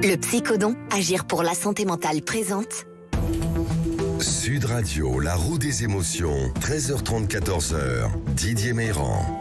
Le Psychodon, agir pour la santé mentale présente. Sud Radio, la roue des émotions, 13h30, 14h, Didier Meyrand.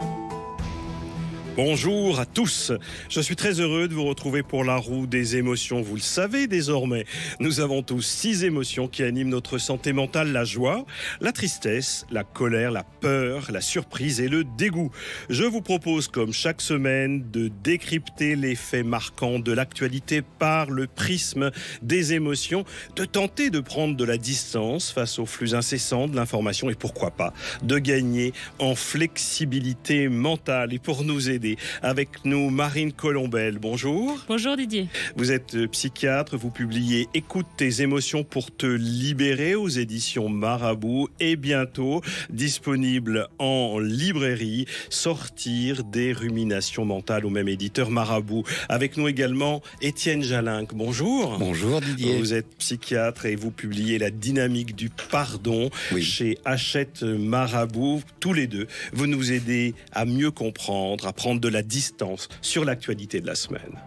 Bonjour à tous, je suis très heureux de vous retrouver pour la roue des émotions. Vous le savez désormais, nous avons tous 6 émotions qui animent notre santé mentale: la joie, la tristesse, la colère, la peur, la surprise et le dégoût. Je vous propose, comme chaque semaine, de décrypter les faits marquants de l'actualité par le prisme des émotions, de tenter de prendre de la distance face au flux incessant de l'information et pourquoi pas de gagner en flexibilité mentale. Et pour nous aider, avec nous, Marine Colombel. Bonjour. Bonjour Didier. Vous êtes psychiatre, vous publiez Écoute tes émotions pour te libérer aux éditions Marabout et bientôt disponible en librairie, Sortir des ruminations mentales, au même éditeur Marabout. Avec nous également Étienne Jalinck. Bonjour. Bonjour Didier. Vous êtes psychiatre et vous publiez La dynamique du pardon chez Hachette Marabout. Tous les deux, vous nous aidez à mieux comprendre, à prendre de la distance sur l'actualité de la semaine.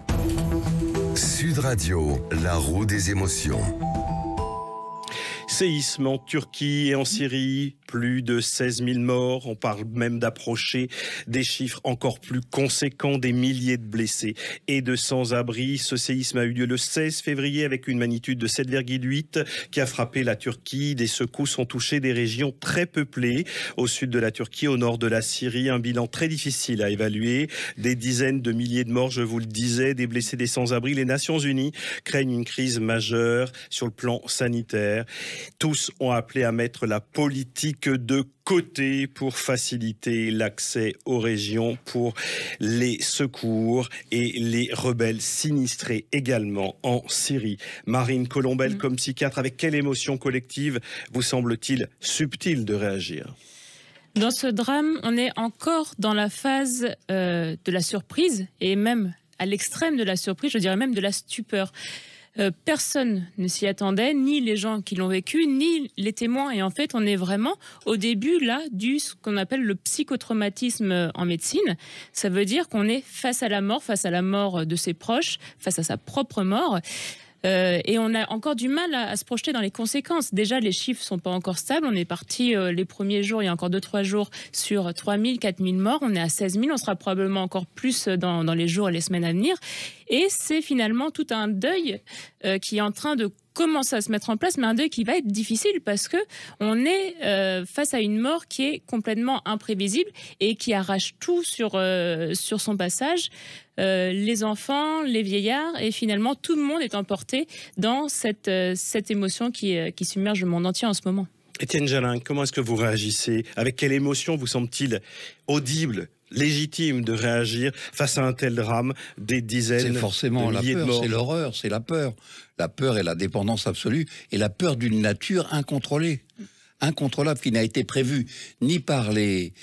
Sud Radio, la roue des émotions. Séisme en Turquie et en Syrie, plus de 16 000 morts. On parle même d'approcher des chiffres encore plus conséquents, des milliers de blessés et de sans-abri. Ce séisme a eu lieu le 16 février avec une magnitude de 7,8 qui a frappé la Turquie. Des secousses ont touché des régions très peuplées au sud de la Turquie, au nord de la Syrie. Un bilan très difficile à évaluer. Des dizaines de milliers de morts, je vous le disais, des blessés, des sans-abri. Les Nations Unies craignent une crise majeure sur le plan sanitaire. Tous ont appelé à mettre la politique de côté pour faciliter l'accès aux régions pour les secours et les rebelles sinistrés également en Syrie. Marine Colombel, comme psychiatre, avec quelle émotion collective vous semble-t-il subtil de réagir ? Dans ce drame, on est encore dans la phase de la surprise et même à l'extrême de la surprise, je dirais même de la stupeur. Personne ne s'y attendait, ni les gens qui l'ont vécu, ni les témoins. Et en fait, on est vraiment au début là ce qu'on appelle le psychotraumatisme en médecine. Ça veut dire qu'on est face à la mort de ses proches, face à sa propre mort. Et on a encore du mal à se projeter dans les conséquences. Déjà, les chiffres ne sont pas encore stables. On est parti les premiers jours, il y a encore 2-3 jours, sur 3 000, 4 000 morts. On est à 16 000. On sera probablement encore plus dans les jours et les semaines à venir. Et c'est finalement tout un deuil qui est en train de commencer à se mettre en place, mais un deuil qui va être difficile parce que on est face à une mort qui est complètement imprévisible et qui arrache tout sur son passage. Les enfants, les vieillards, et finalement tout le monde est emporté dans cette émotion qui submerge le monde entier en ce moment. Étienne Jalinck, comment est-ce que vous réagissez ? Avec quelle émotion vous semble-t-il audible, légitime de réagir face à un tel drame, des dizaines c'est forcément de milliers la peur, de morts ? c'est l'horreur, c'est la peur. La peur et la dépendance absolue, et la peur d'une nature incontrôlée, incontrôlable, qui n'a été prévue ni par les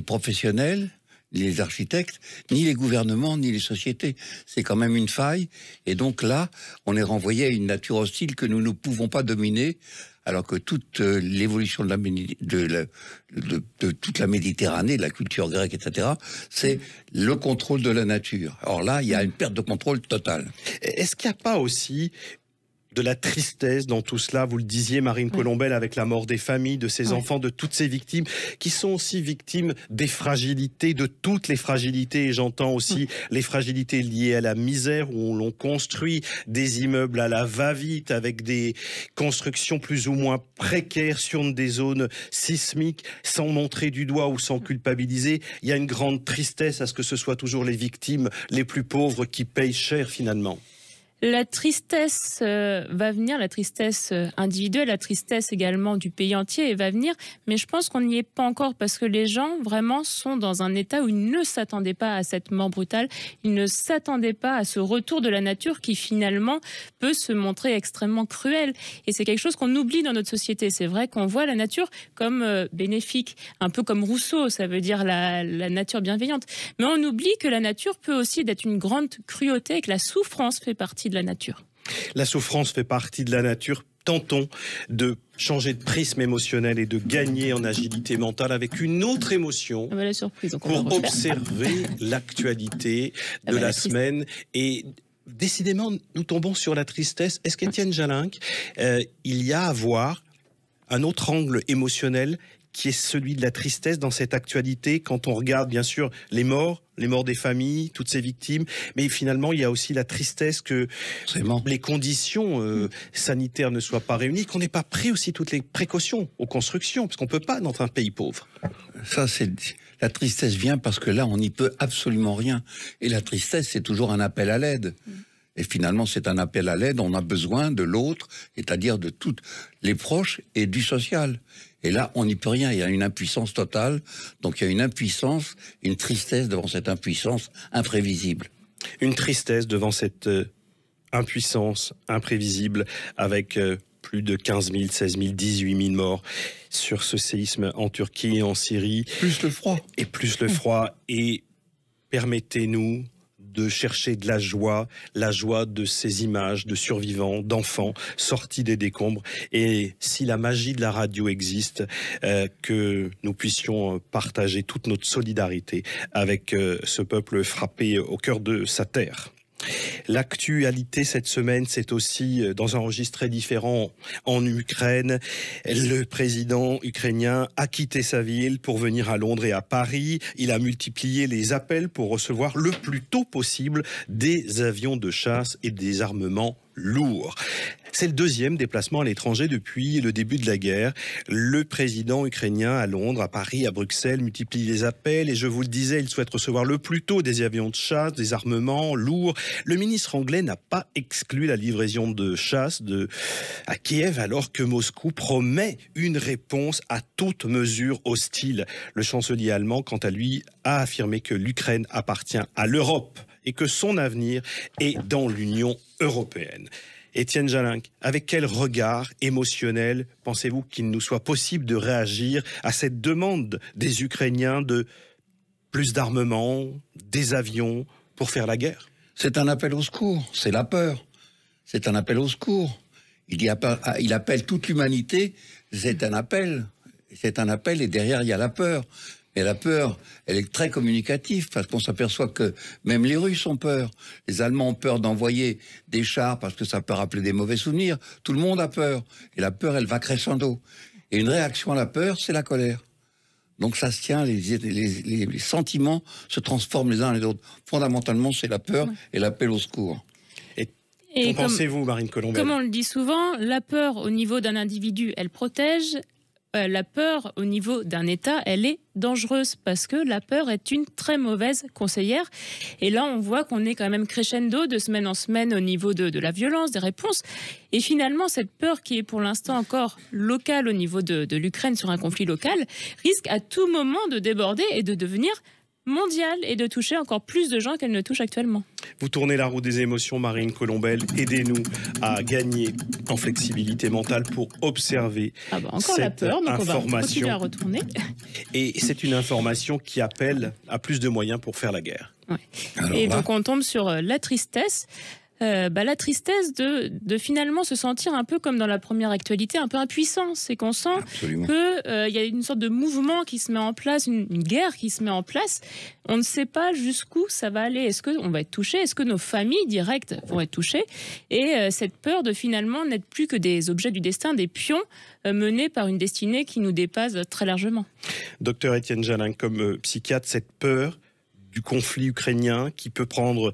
professionnels, ni les architectes, ni les gouvernements, ni les sociétés. C'est quand même une faille. Et donc là, on est renvoyé à une nature hostile que nous ne pouvons pas dominer, alors que toute l'évolution de toute la Méditerranée, de la culture grecque, etc., c'est le contrôle de la nature. Or là, il y a une perte de contrôle totale. Est-ce qu'il n'y a pas aussi de la tristesse dans tout cela, vous le disiez, Marine Colombel, avec la mort des familles, de ces enfants, de toutes ces victimes, qui sont aussi victimes des fragilités, de toutes les fragilités, et j'entends aussi les fragilités liées à la misère, où l'on construit des immeubles à la va-vite, avec des constructions plus ou moins précaires sur des zones sismiques, sans montrer du doigt ou sans culpabiliser. Il y a une grande tristesse à ce que ce soit toujours les victimes les plus pauvres qui payent cher finalement. La tristesse va venir, la tristesse individuelle, la tristesse également du pays entier va venir, mais je pense qu'on n'y est pas encore parce que les gens vraiment sont dans un état où ils ne s'attendaient pas à cette mort brutale, ils ne s'attendaient pas à ce retour de la nature qui finalement peut se montrer extrêmement cruel. Et c'est quelque chose qu'on oublie dans notre société. C'est vrai qu'on voit la nature comme bénéfique, un peu comme Rousseau, ça veut dire la nature bienveillante. Mais on oublie que la nature peut aussi être une grande cruauté et que la souffrance fait partie de la nature. La souffrance fait partie de la nature. Tentons de changer de prisme émotionnel et de gagner en agilité mentale avec une autre émotion la surprise, pour observer l'actualité de la semaine et décidément, nous tombons sur la tristesse. Est-ce qu'Étienne Jalin, il y a à voir un autre angle émotionnel qui est celui de la tristesse dans cette actualité, quand on regarde bien sûr les morts des familles, toutes ces victimes, mais finalement il y a aussi la tristesse que les conditions sanitaires ne soient pas réunies, qu'on n'ait pas pris aussi toutes les précautions aux constructions, parce qu'on ne peut pas dans un pays pauvre. Ça, la tristesse vient parce que là, on n'y peut absolument rien. Et la tristesse, c'est toujours un appel à l'aide. Et finalement, c'est un appel à l'aide, on a besoin de l'autre, c'est-à-dire de tous les proches et du social. Et là, on n'y peut rien, il y a une impuissance totale, donc il y a une impuissance, une tristesse devant cette impuissance imprévisible. Une tristesse devant cette impuissance imprévisible, avec plus de 15 000, 16 000, 18 000 morts sur ce séisme en Turquie et en Syrie. Plus le froid. Et plus le froid, et permettez-nous de chercher de la joie de ces images de survivants, d'enfants sortis des décombres. Et si la magie de la radio existe, que nous puissions partager toute notre solidarité avec ce peuple frappé au cœur de sa terre. L'actualité cette semaine, c'est aussi dans un registre très différent en Ukraine. Le président ukrainien a quitté sa ville pour venir à Londres et à Paris. Il a multiplié les appels pour recevoir le plus tôt possible des avions de chasse et des armements lourds. C'est le deuxième déplacement à l'étranger depuis le début de la guerre. Le président ukrainien à Londres, à Paris, à Bruxelles multiplie les appels et je vous le disais, il souhaite recevoir le plus tôt des avions de chasse, des armements lourds. Le ministre anglais n'a pas exclu la livraison de chasse à Kiev alors que Moscou promet une réponse à toute mesure hostile. Le chancelier allemand, quant à lui, a affirmé que l'Ukraine appartient à l'Europe et que son avenir est dans l'Union européenne. Étienne Jalin, avec quel regard émotionnel pensez-vous qu'il nous soit possible de réagir à cette demande des Ukrainiens de plus d'armement, des avions pour faire la guerre? C'est un appel au secours, c'est la peur. C'est un appel au secours. Il appelle toute l'humanité, c'est un appel et derrière il y a la peur. Et la peur, elle est très communicative parce qu'on s'aperçoit que même les Russes ont peur. Les Allemands ont peur d'envoyer des chars parce que ça peut rappeler des mauvais souvenirs. Tout le monde a peur. Et la peur, elle va crescendo. Et une réaction à la peur, c'est la colère. Donc ça se tient, les sentiments se transforment les uns les autres. Fondamentalement, c'est la peur et l'appel au secours. Qu'en pensez-vous, Marine Colombel? Comme on le dit souvent, la peur au niveau d'un individu, elle protège. La peur au niveau d'un État, elle est dangereuse parce que la peur est une très mauvaise conseillère. Et là, on voit qu'on est quand même crescendo de semaine en semaine au niveau de la violence, des réponses. Et finalement, cette peur qui est pour l'instant encore locale au niveau de l'Ukraine sur un conflit local, risque à tout moment de déborder et de devenir mondiale et de toucher encore plus de gens qu'elle ne touche actuellement. Vous tournez la roue des émotions, Marine Colombel. Aidez-nous à gagner en flexibilité mentale pour observer encore cette la peur, donc information. on va continuer à retourner. Et c'est une information qui appelle à plus de moyens pour faire la guerre. Ouais. Et donc on tombe sur la tristesse. La tristesse de finalement se sentir un peu comme dans la première actualité, un peu impuissant. C'est qu'on sent qu'il y a une sorte de mouvement qui se met en place, une guerre qui se met en place. On ne sait pas jusqu'où ça va aller. Est-ce qu'on va être touché? Est-ce que nos familles directes vont être touchées? Et cette peur de finalement n'être plus que des objets du destin, des pions menés par une destinée qui nous dépasse très largement. Docteur Étienne Jalin, comme psychiatre, cette peur du conflit ukrainien qui peut prendre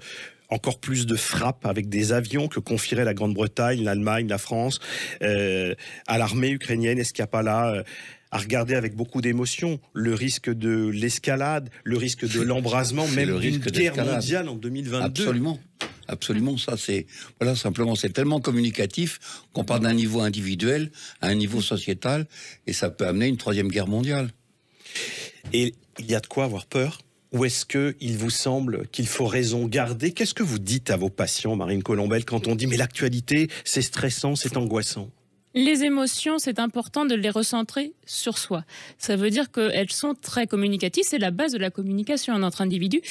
encore plus de frappes avec des avions que confierait la Grande-Bretagne, l'Allemagne, la France à l'armée ukrainienne. Est-ce qu'il n'y a pas là à regarder avec beaucoup d'émotion le risque de l'escalade, le risque de l'embrasement, même d'une guerre mondiale en 2022? Absolument, ça c'est simplement c'est tellement communicatif qu'on part d'un niveau individuel à un niveau sociétal et ça peut amener une troisième guerre mondiale. Et il y a de quoi avoir peur? Ou est-ce qu'il vous semble qu'il faut raison garder? Qu'est-ce que vous dites à vos patients, Marine Colombel, quand on dit « mais l'actualité, c'est stressant, c'est angoissant » ? Les émotions, c'est important de les recentrer sur soi. Ça veut dire qu'elles sont très communicatives. C'est la base de la communication entre individus.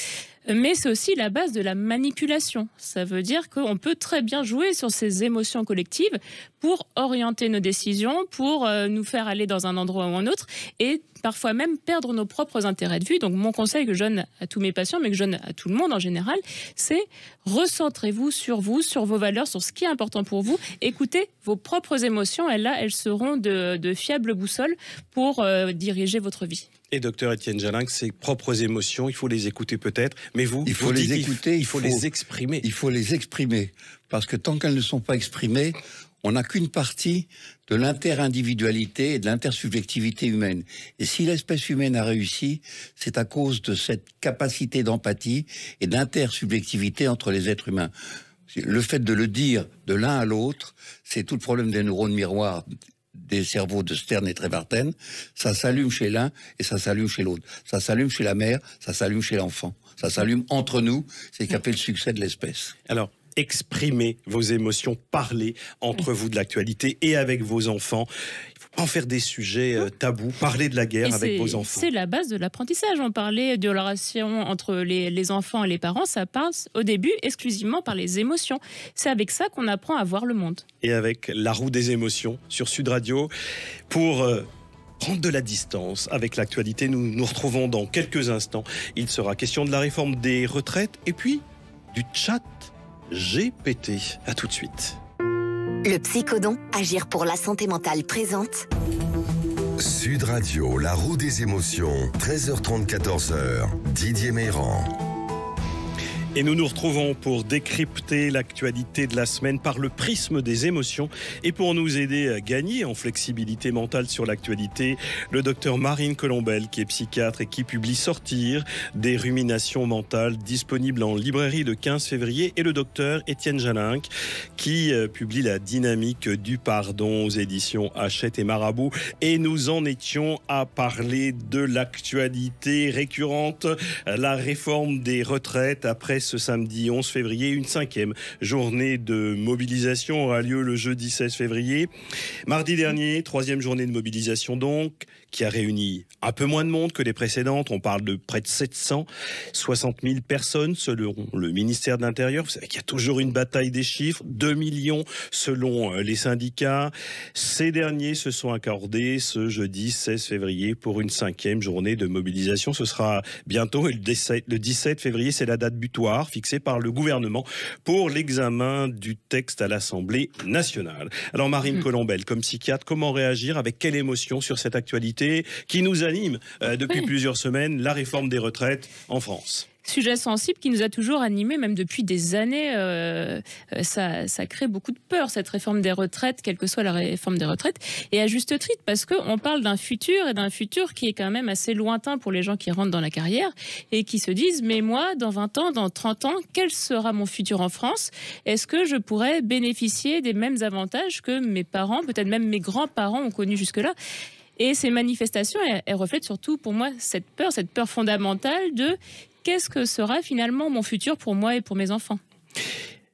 Mais c'est aussi la base de la manipulation. Ça veut dire qu'on peut très bien jouer sur ces émotions collectives pour orienter nos décisions, pour nous faire aller dans un endroit ou un autre, et parfois même perdre nos propres intérêts de vue. Donc mon conseil que je donne à tous mes patients, mais que je donne à tout le monde en général, c'est recentrez-vous, sur vos valeurs, sur ce qui est important pour vous. Écoutez vos propres émotions, et là, elles seront de fiables boussoles pour diriger votre vie. Et docteur Étienne Jalin, ses propres émotions, il faut les écouter peut-être, mais vous, il faut les écouter, il faut les exprimer. Il faut les exprimer, parce que tant qu'elles ne sont pas exprimées, on n'a qu'une partie de l'inter-individualité et de l'intersubjectivité humaine. Et si l'espèce humaine a réussi, c'est à cause de cette capacité d'empathie et d'intersubjectivité entre les êtres humains. Le fait de le dire de l'un à l'autre, c'est tout le problème des neurones miroirs des cerveaux de Stern et Treverton. Ça s'allume chez l'un et ça s'allume chez l'autre. Ça s'allume chez la mère, ça s'allume chez l'enfant. Ça s'allume entre nous, c'est ce qui a fait le succès de l'espèce. Alors, exprimez vos émotions, parlez entre vous de l'actualité et avec vos enfants. Il ne faut pas en faire des sujets tabous, parler de la guerre avec vos enfants. C'est la base de l'apprentissage. On parlait de la relation entre les enfants et les parents, ça passe au début exclusivement par les émotions. C'est avec ça qu'on apprend à voir le monde. Et avec la roue des émotions sur Sud Radio, pour prendre de la distance avec l'actualité, nous nous retrouvons dans quelques instants. Il sera question de la réforme des retraites et puis du chat GPT. À tout de suite. Le Psychodon, agir pour la santé mentale présente. Sud Radio, la roue des émotions, 13h30, 14h, Didier Meyran. Et nous nous retrouvons pour décrypter l'actualité de la semaine par le prisme des émotions. Et pour nous aider à gagner en flexibilité mentale sur l'actualité, le docteur Marine Colombel, qui est psychiatre et qui publie Sortir des ruminations mentales, disponible en librairie le 15 février, et le docteur Étienne Jalin, qui publie La dynamique du pardon aux éditions Hachette et Marabout. Et nous en étions à parler de l'actualité récurrente, la réforme des retraites après ce samedi 11 février. Une 5e journée de mobilisation aura lieu le jeudi 16 février. Mardi dernier, 3e journée de mobilisation donc, qui a réuni un peu moins de monde que les précédentes. On parle de près de 760 000 personnes selon le ministère de l'Intérieur. Vous savez qu'il y a toujours une bataille des chiffres. 2 millions selon les syndicats. Ces derniers se sont accordés ce jeudi 16 février pour une 5e journée de mobilisation. Ce sera bientôt, et le 17 février, c'est la date butoir fixée par le gouvernement pour l'examen du texte à l'Assemblée nationale. Alors Marine Colombel, comme psychiatre, comment réagir, avec quelle émotion sur cette actualité qui nous anime depuis plusieurs semaines, la réforme des retraites en France? Sujet sensible qui nous a toujours animés, même depuis des années. Ça crée beaucoup de peur, cette réforme des retraites, quelle que soit la réforme des retraites. Et à juste titre, parce qu'on parle d'un futur, et d'un futur qui est quand même assez lointain pour les gens qui rentrent dans la carrière, et qui se disent, mais moi, dans 20 ans, dans 30 ans, quel sera mon futur en France? Est-ce que je pourrais bénéficier des mêmes avantages que mes parents, peut-être même mes grands-parents ont connu jusque-là? Et ces manifestations, elles reflètent surtout, pour moi, cette peur fondamentale de qu'est-ce que sera finalement mon futur pour moi et pour mes enfants.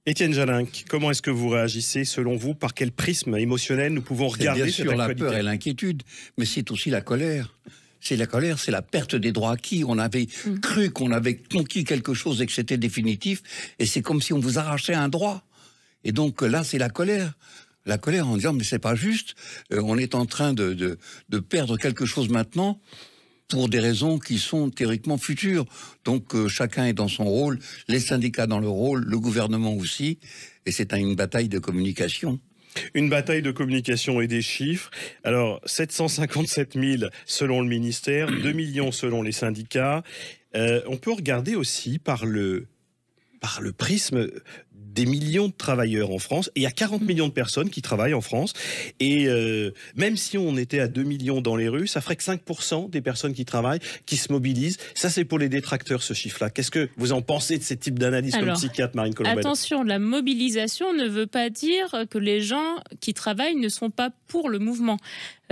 Étienne Jalin, comment est-ce que vous réagissez selon vous? Par quel prisme émotionnel nous pouvons regarder bien sur sûr l'actualité? La peur et l'inquiétude, mais c'est aussi la colère. C'est la colère, c'est la perte des droits acquis. On avait cru qu'on avait conquis quelque chose et que c'était définitif, et c'est comme si on vous arrachait un droit. Et donc là, c'est la colère. La colère en disant, mais c'est pas juste, on est en train de perdre quelque chose maintenant, pour des raisons qui sont théoriquement futures. Donc chacun est dans son rôle, les syndicats dans leur rôle, le gouvernement aussi, et c'est une bataille de communication. Une bataille de communication et des chiffres. Alors, 757 000 selon le ministère, 2 millions selon les syndicats. On peut regarder aussi par le prisme des millions de travailleurs en France. Et il y a 40 millions de personnes qui travaillent en France. Et même si on était à 2 millions dans les rues, ça ferait que 5% des personnes qui travaillent, qui se mobilisent. Ça, c'est pour les détracteurs, ce chiffre-là. Qu'est-ce que vous en pensez de ces types d'analyses comme psychiatre, Marine Colombel? Attention, la mobilisation ne veut pas dire que les gens qui travaillent ne sont pas pour le mouvement.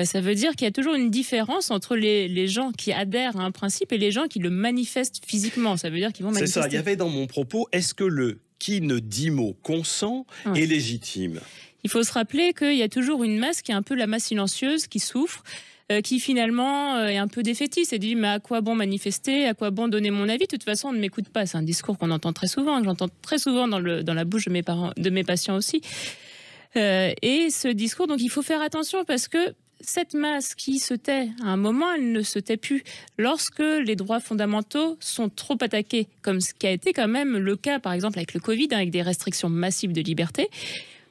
Ça veut dire qu'il y a toujours une différence entre les gens qui adhèrent à un principe et les gens qui le manifestent physiquement. Ça veut dire qu'ils vont manifester. C'est ça, il y avait dans mon propos, est-ce que le qui ne dit mot consent est légitime? Il faut se rappeler qu'il y a toujours une masse qui est un peu la masse silencieuse, qui souffre. qui finalement est un peu défaitiste et dit mais à quoi bon manifester, à quoi bon donner mon avis, de toute façon on ne m'écoute pas. C'est un discours qu'on entend très souvent, que j'entends très souvent dans la bouche de mes patients aussi. Et ce discours, donc il faut faire attention parce que cette masse qui se tait, à un moment, elle ne se tait plus. Lorsque les droits fondamentaux sont trop attaqués, comme ce qui a été quand même le cas, par exemple, avec le Covid, avec des restrictions massives de liberté,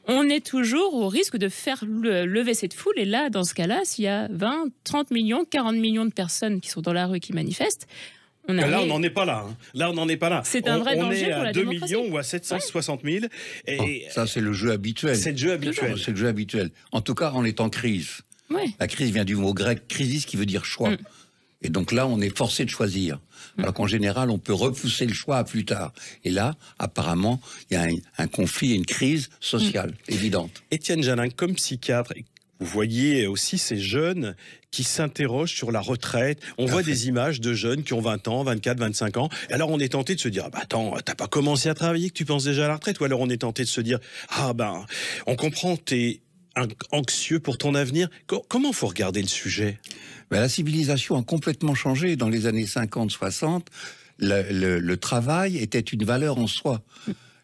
on est toujours au risque de faire lever cette foule. Et là, dans ce cas-là, s'il y a 20, 30 millions, 40 millions de personnes qui sont dans la rue et qui manifestent, là, on n'en est pas là. Là, on n'en est pas là. C'est un vrai danger pour la On est à 2 démocratie. millions ou à 760 000. Et ça, c'est le jeu habituel. c'est le jeu habituel. C'est le jeu habituel. En tout cas, on est en crise. Ouais. La crise vient du mot grec crisis qui veut dire choix. Et donc là, on est forcé de choisir. Alors qu'en général, on peut repousser le choix à plus tard. Et là, apparemment, il y a un conflit et une crise sociale évidente. Étienne Jalin, comme psychiatre, vous voyez aussi ces jeunes qui s'interrogent sur la retraite. On voit des images de jeunes qui ont 20 ans, 24, 25 ans. Et alors on est tenté de se dire, ah bah attends, t'as pas commencé à travailler que tu penses déjà à la retraite? Ou alors on est tenté de se dire, ah ben, on comprend, t'es anxieux pour ton avenir. Comment faut regarder le sujet? Mais la civilisation a complètement changé. Dans les années 50-60, le travail était une valeur en soi.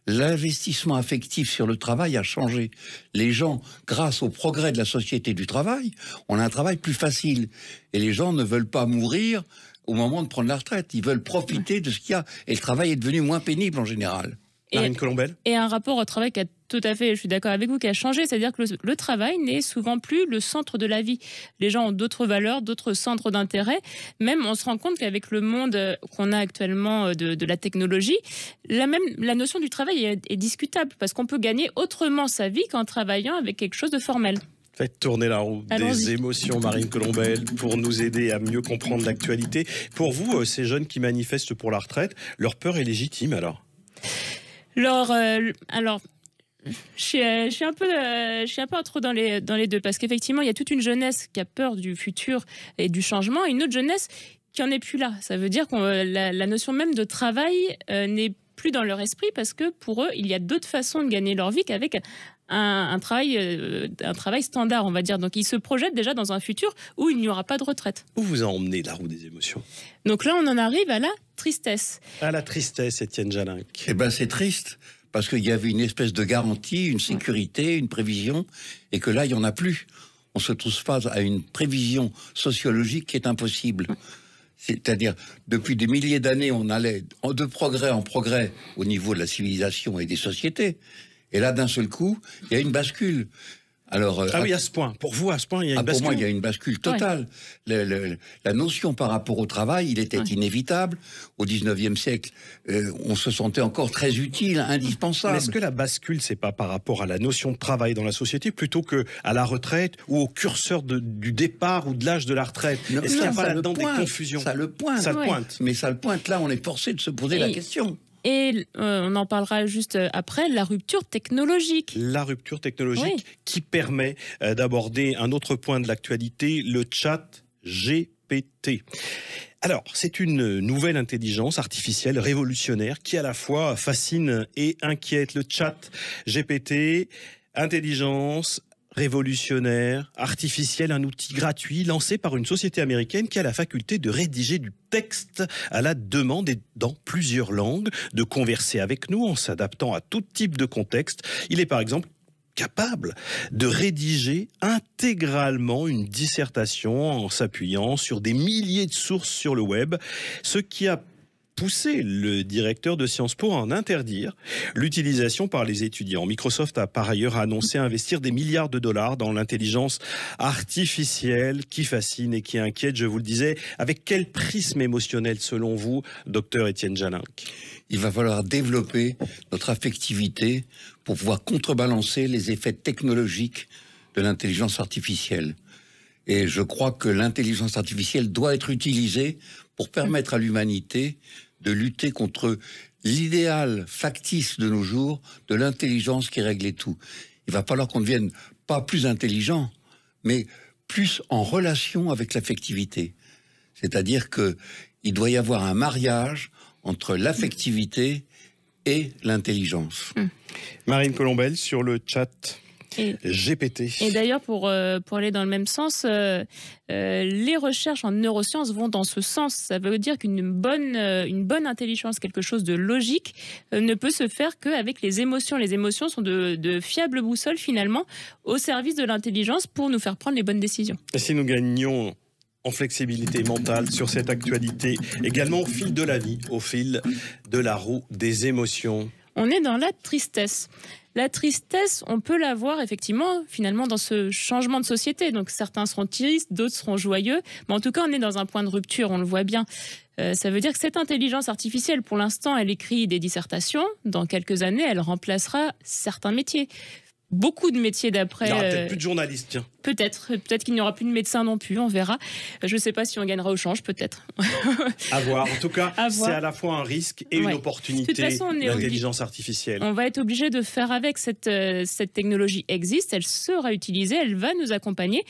L'investissement affectif sur le travail a changé. Les gens, grâce au progrès de la société du travail, on a un travail plus facile. Et les gens ne veulent pas mourir au moment de prendre la retraite. Ils veulent profiter de ce qu'il y a. Et le travail est devenu moins pénible en général. Marine Colombel. Et un rapport au travail qui a tout à fait, je suis d'accord avec vous, qui a changé. C'est-à-dire que le travail n'est souvent plus le centre de la vie. Les gens ont d'autres valeurs, d'autres centres d'intérêt. Même, on se rend compte qu'avec le monde qu'on a actuellement de la technologie, la notion du travail est discutable parce qu'on peut gagner autrement sa vie qu'en travaillant avec quelque chose de formel. Faites tourner la roue des émotions, Marine Colombel, pour nous aider à mieux comprendre l'actualité. Pour vous, ces jeunes qui manifestent pour la retraite, leur peur est légitime alors? Alors, je suis un peu trop dans les deux parce qu'effectivement, il y a toute une jeunesse qui a peur du futur et du changement, et une autre jeunesse qui en est plus là. Ça veut dire que la notion même de travail n'est plus dans leur esprit parce que pour eux, il y a d'autres façons de gagner leur vie qu'avec un travail standard, on va dire. Donc, ils se projettent déjà dans un futur où il n'y aura pas de retraite. Où vous a emmené la roue des émotions? Donc là, on en arrive à la tristesse. À la tristesse, Étienne Jalin. Eh ben, c'est triste, parce qu'il y avait une espèce de garantie, une sécurité, une prévision, et que là, il n'y en a plus. On se trouve face à une prévision sociologique qui est impossible. C'est-à-dire, depuis des milliers d'années, on allait de progrès en progrès au niveau de la civilisation et des sociétés. Et là, d'un seul coup, il y a une bascule. Alors, oui, à ce point. Pour vous, à ce point, il y a une bascule. Pour moi, il y a une bascule totale. Ouais. La notion par rapport au travail, il était inévitable. Au 19e siècle, on se sentait encore très utile, indispensable. Mais est-ce que la bascule, c'est pas par rapport à la notion de travail dans la société, plutôt que à la retraite ou au curseur du départ ou de l'âge de la retraite? Est-ce qu'il n'y a pas là-dedans des confusions? Ça le pointe. Ça le pointe. Mais ça le pointe. Là, on est forcé de se poser la question. Et on en parlera juste après, la rupture technologique. La rupture technologique qui permet d'aborder un autre point de l'actualité, le chat GPT. Alors, c'est une nouvelle intelligence artificielle révolutionnaire qui à la fois fascine et inquiète. Le chat GPT, intelligence révolutionnaire, artificiel, un outil gratuit lancé par une société américaine qui a la faculté de rédiger du texte à la demande et dans plusieurs langues, de converser avec nous en s'adaptant à tout type de contexte. Il est par exemple capable de rédiger intégralement une dissertation en s'appuyant sur des milliers de sources sur le web, ce qui a poussé le directeur de Sciences Po à en interdire l'utilisation par les étudiants. Microsoft a par ailleurs annoncé investir des milliards de dollars dans l'intelligence artificielle qui fascine et qui inquiète, je vous le disais. Avec quel prisme émotionnel, selon vous, docteur Étienne Jalin? Il va falloir développer notre affectivité pour pouvoir contrebalancer les effets technologiques de l'intelligence artificielle. Et je crois que l'intelligence artificielle doit être utilisée pour permettre à l'humanité de lutter contre l'idéal factice de nos jours de l'intelligence qui réglait tout. Il va falloir qu'on devienne pas plus intelligent, mais plus en relation avec l'affectivité. C'est-à-dire qu'il doit y avoir un mariage entre l'affectivité et l'intelligence. Marine Colombel, sur le chat GPT. Et d'ailleurs, pour aller dans le même sens, les recherches en neurosciences vont dans ce sens. Ça veut dire qu'une bonne intelligence, quelque chose de logique, ne peut se faire qu'avec les émotions. Les émotions sont de fiables boussoles, finalement, au service de l'intelligence pour nous faire prendre les bonnes décisions. Et si nous gagnons en flexibilité mentale sur cette actualité, également au fil de la vie, au fil de la roue des émotions? On est dans la tristesse. La tristesse, on peut la voir effectivement, finalement, dans ce changement de société. Donc certains seront tristes, d'autres seront joyeux. Mais en tout cas, on est dans un point de rupture, on le voit bien. Ça veut dire que cette intelligence artificielle, pour l'instant, elle écrit des dissertations. Dans quelques années, elle remplacera certains métiers. Beaucoup de métiers d'après. Il n'y aura peut-être plus de journalistes, tiens. Peut-être qu'il n'y aura plus de médecins non plus, on verra. Je ne sais pas si on gagnera au change, peut-être. À voir. En tout cas, c'est à la fois un risque et une opportunité, l'intelligence artificielle. On va être obligé de faire avec. Cette technologie existe, elle sera utilisée, elle va nous accompagner.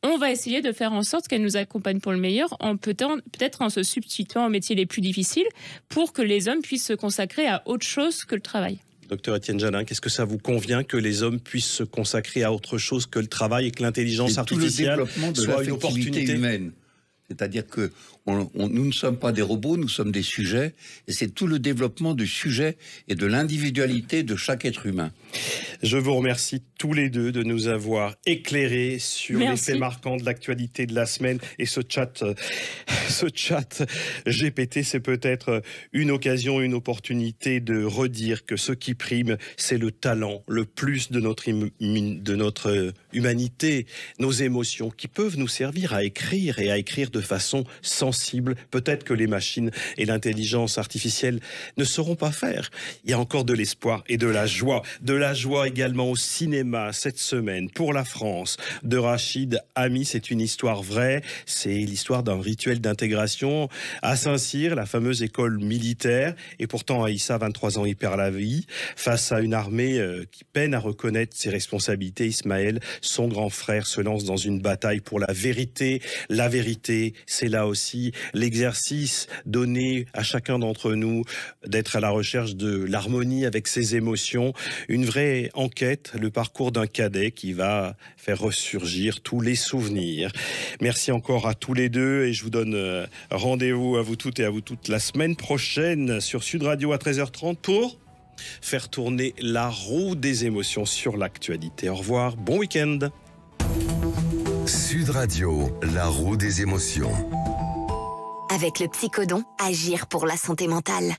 On va essayer de faire en sorte qu'elle nous accompagne pour le meilleur, peut-être en se substituant aux métiers les plus difficiles, pour que les hommes puissent se consacrer à autre chose que le travail. Docteur Étienne Jalin, qu'est-ce que ça vous convient que les hommes puissent se consacrer à autre chose que le travail et que l'intelligence artificielle soit une opportunité humaine? C'est-à-dire que nous ne sommes pas des robots, nous sommes des sujets, et c'est tout le développement du sujet et de l'individualité de chaque être humain. Je vous remercie tous les deux de nous avoir éclairés sur les faits marquants de l'actualité de la semaine. Et ce chat GPT, c'est peut-être une occasion, une opportunité de redire que ce qui prime, c'est le talent, le plus de notre humanité, nos émotions qui peuvent nous servir à écrire et à écrire de façon sensible. Peut-être que les machines et l'intelligence artificielle ne sauront pas faire. Il y a encore de l'espoir et de la joie. De la joie également au cinéma cette semaine pour la France de Rachid Ami. C'est une histoire vraie. C'est l'histoire d'un rituel d'intégration à Saint-Cyr, la fameuse école militaire. Et pourtant, Aïssa, 23 ans, y perd la vie face à une armée qui peine à reconnaître ses responsabilités. Ismaël, son grand frère, se lance dans une bataille pour la vérité. La vérité, c'est là aussi l'exercice donné à chacun d'entre nous d'être à la recherche de l'harmonie avec ses émotions. Une vraie enquête, le parcours d'un cadet qui va faire ressurgir tous les souvenirs. Merci encore à tous les deux et je vous donne rendez-vous à vous toutes et à vous toutes la semaine prochaine sur Sud Radio à 13h30 pour faire tourner la roue des émotions sur l'actualité. Au revoir, bon week-end. Sud Radio, la roue des émotions. Avec le Psychodon, agir pour la santé mentale.